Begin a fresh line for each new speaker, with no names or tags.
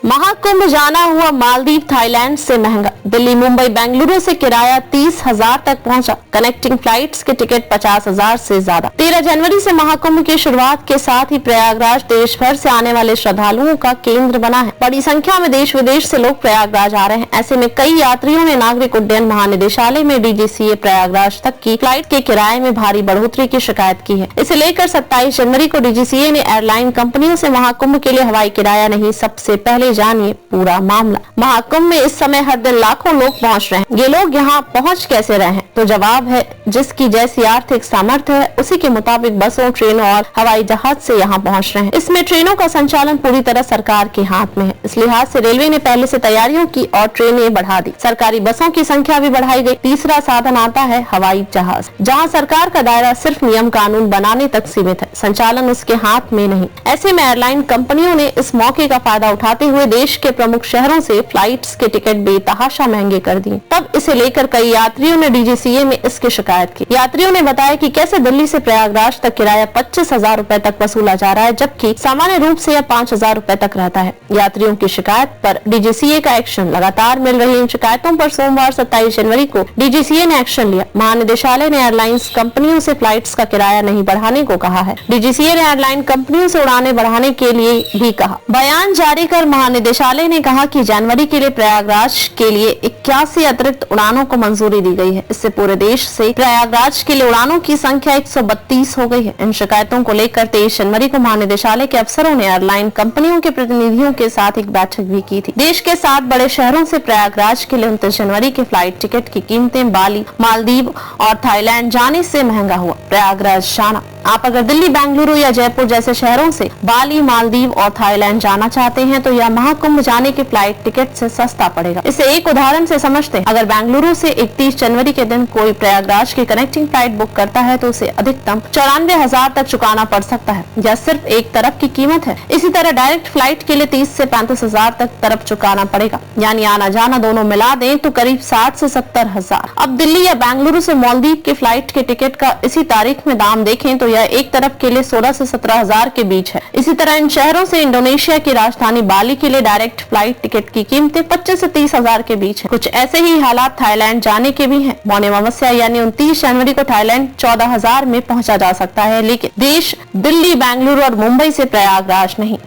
महाकुंभ जाना हुआ मालदीव थाईलैंड से महंगा। दिल्ली, मुंबई, बेंगलुरु से किराया 30,000 तक पहुंचा। कनेक्टिंग फ्लाइट्स के टिकट 50,000 से ज्यादा। 13 जनवरी से महाकुंभ की शुरुआत के साथ ही प्रयागराज देश भर से आने वाले श्रद्धालुओं का केंद्र बना है। बड़ी संख्या में देश विदेश से लोग प्रयागराज आ रहे हैं। ऐसे में कई यात्रियों ने नागरिक उड्डयन महानिदेशालय में DGCA प्रयागराज तक की फ्लाइट के किराए में भारी बढ़ोतरी की शिकायत की है। इसे लेकर 27 जनवरी को DGCA ने एयरलाइन कंपनियों से महाकुंभ के लिए हवाई किराया नहीं, सबसे पहले जानिए पूरा मामला। महाकुंभ में इस समय हर दिन लाखों लोग पहुंच रहे हैं। ये लोग यहाँ पहुंच कैसे रहे हैं? तो जवाब है, जिसकी जैसी आर्थिक सामर्थ्य है उसी के मुताबिक बसों, ट्रेनों और हवाई जहाज से यहाँ पहुंच रहे हैं। इसमें ट्रेनों का संचालन पूरी तरह सरकार के हाथ में है। इस लिहाज से रेलवे ने पहले से तैयारियों की और ट्रेनें बढ़ा दी। सरकारी बसों की संख्या भी बढ़ाई गई। तीसरा साधन आता है हवाई जहाज, जहाँ सरकार का दायरा सिर्फ नियम कानून बनाने तक सीमित है, संचालन उसके हाथ में नहीं। ऐसे में एयरलाइन कंपनियों ने इस मौके का फायदा उठाते हुए देश के प्रमुख शहरों से फ्लाइट्स के टिकट बेतहाशा महंगे कर दिए। तब इसे लेकर कई यात्रियों ने DGCA में इसकी शिकायत की। यात्रियों ने बताया कि कैसे दिल्ली से प्रयागराज तक किराया 25,000 रूपए तक वसूला जा रहा है, जबकि सामान्य रूप से यह 5,000 रूपए तक रहता है। यात्रियों की शिकायत पर DGCA का एक्शन लगातार मिल रही इन शिकायतों पर सोमवार 27 जनवरी को DGCA ने एक्शन लिया। महानिदेशालय ने एयरलाइंस कंपनियों से फ्लाइट्स का किराया नहीं बढ़ाने को कहा है। DGCA ने एयरलाइन कंपनियों से उड़ानें बढ़ाने के लिए भी कहा। बयान जारी कर महानिदेशालय ने कहा कि जनवरी के लिए प्रयागराज के लिए 81 अतिरिक्त उड़ानों को मंजूरी दी गई है। इससे पूरे देश से प्रयागराज के लिए उड़ानों की संख्या 132 हो गई है। इन शिकायतों को लेकर 23 जनवरी को महानिदेशालय के अफसरों ने एयरलाइन कंपनियों के प्रतिनिधियों के साथ एक बैठक भी की थी। देश के 7 बड़े शहरों से प्रयागराज के लिए 29 जनवरी के फ्लाइट टिकट की कीमतें बाली, मालदीव और थाईलैंड जाने से महंगा हुआ। प्रयागराज जाना, आप अगर दिल्ली, बेंगलुरु या जयपुर जैसे शहरों से बाली, मालदीव और थाईलैंड जाना चाहते हैं तो यह महाकुंभ जाने के फ्लाइट टिकट से सस्ता पड़ेगा। इसे एक उदाहरण से समझते हैं। अगर बेंगलुरु से 31 जनवरी के दिन कोई प्रयागराज की कनेक्टिंग फ्लाइट बुक करता है तो उसे अधिकतम 94,000 तक चुकाना पड़ सकता है। यह सिर्फ एक तरफ की कीमत है। इसी तरह डायरेक्ट फ्लाइट के लिए 30 से 35,000 तक तरफ चुकाना पड़ेगा, यानी आना जाना दोनों मिला दें तो करीब 60 से 70,000। अब दिल्ली या बेंगलुरु से मालदीव के फ्लाइट के टिकट का इसी तारीख में दाम देखें तो यह एक तरफ के लिए 16 से 17,000 के बीच है। इसी तरह इन शहरों से इंडोनेशिया की राजधानी बाली के लिए डायरेक्ट फ्लाइट टिकट की कीमतें 25 से 30,000 के बीच है। कुछ ऐसे ही हालात थाईलैंड जाने के भी हैं। मौनी अमावस्या यानी 29 जनवरी को थाईलैंड 14,000 में पहुंचा जा सकता है, लेकिन देश दिल्ली, बेंगलुरु और मुंबई से प्रयागराज नहीं।